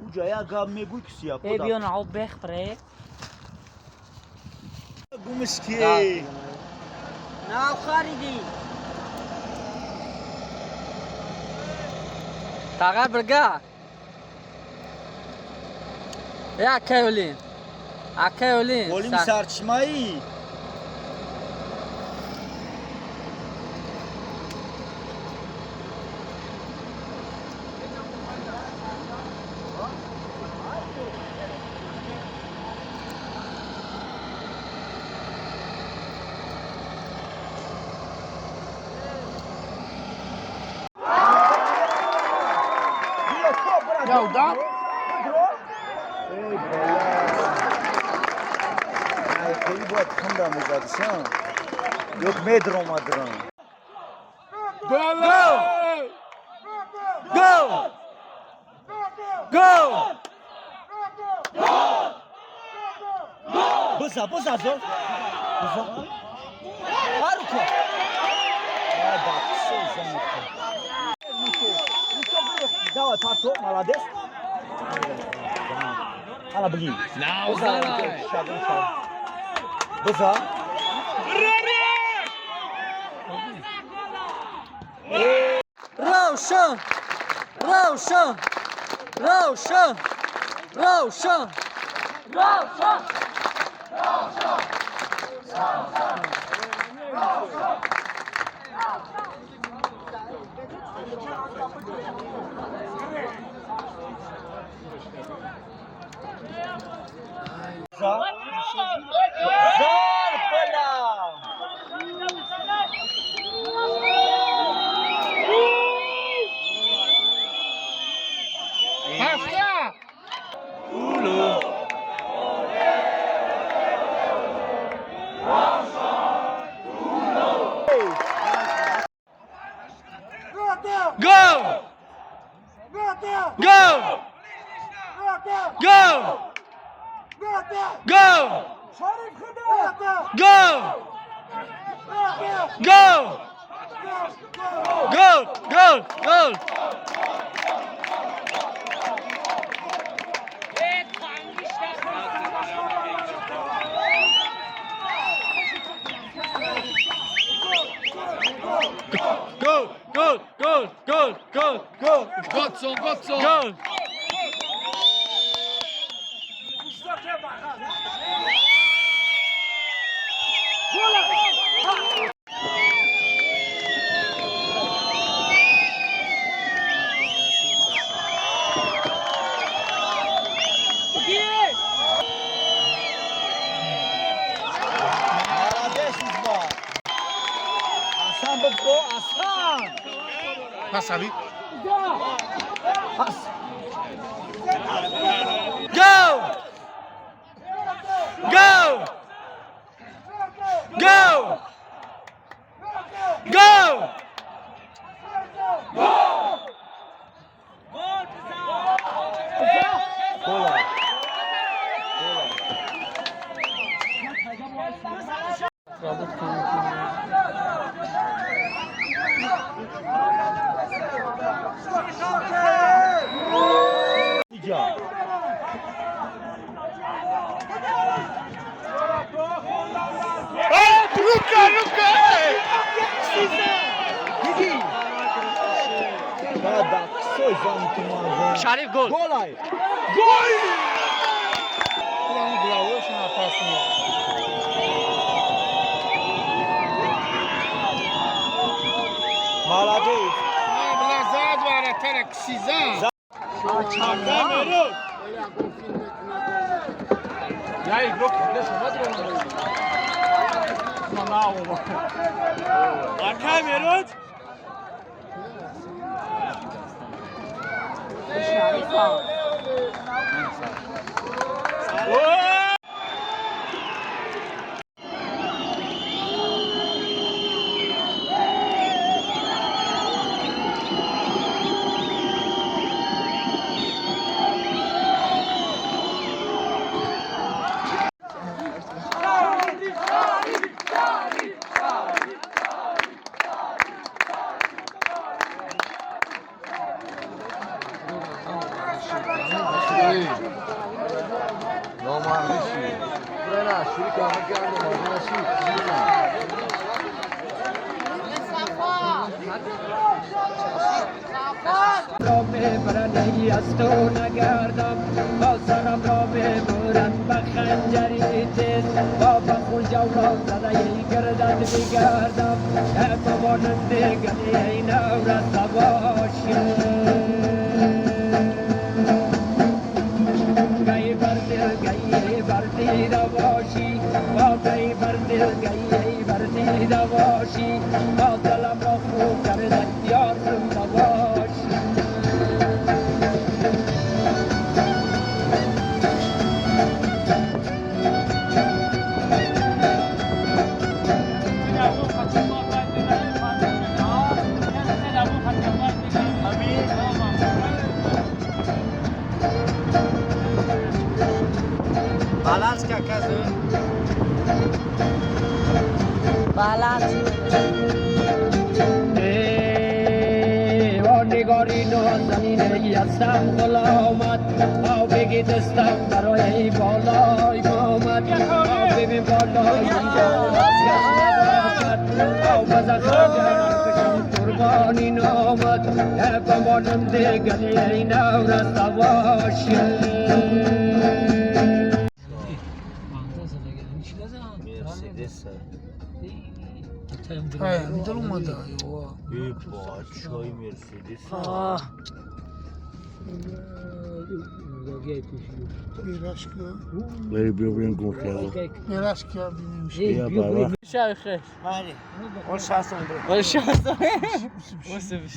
Ucaya gamme bu ikisi ya. Ebion al bekbre. Gumuski. Na kharidi. Taga berga. Ya Kaolin. Akaolin. Olim sarçmayı. Ya da Kayı bu atında mı zaten? Yok medron madron. Go! Go! Go! Bıza bıza zor. Bıza. Arko. Ya bak sen. Давай, Пато, молодец. Она блин. Быза. Равшан. Равшан. Равшan. Равшан. Равшан. Zor bela. Hasta! Ulu. Go! Go! Go! Go! Go! Go! Go! Go! Go! Go! Go! Go! Go! Go! Go! Gotso, gotso! Go! Молодец, Изба. Hasan Bıbko, Hasan. Passa ali. Go! Go! Go! Go! Kola. Kola. Luca, Luca! Bada, soy zanti mağazı. Şarif gol. Golay. Gol! Ulan bravo, şuna pasını. Молодец. Blazad var atarak sizan. Cameron. E aí, Brook, deixa eu ver. Manal. Cameron. Şarif al. نامرمشی برای نشوری که همه گرد نامرمشی را ببرنی از تو نگردم با سرم را ببرن به خنجری تیز با بخون جولا زده گردت بگردم اعتبارنده گلی نورست باشی گئی بر دل گئی بر دیده باشی با گئی بر دل گئی بر دیده باشی با دلم را خو کردن یار زنده باشی بالانس که کسی بالانس نگاری نازنینه هستم غلامت آو بگی دستم برای بالای مامد آو ببین بالای آو بزن خنجر کشم قربانی نامد بماننده گلی نورست باشه مرسیدس میدونم اومده ای بادشاهی مرسیدس بیراش که بری بیا بریم گوشه بیراش که بینیم بیا بابا شايخ بله اون شخص ولا شخص وصل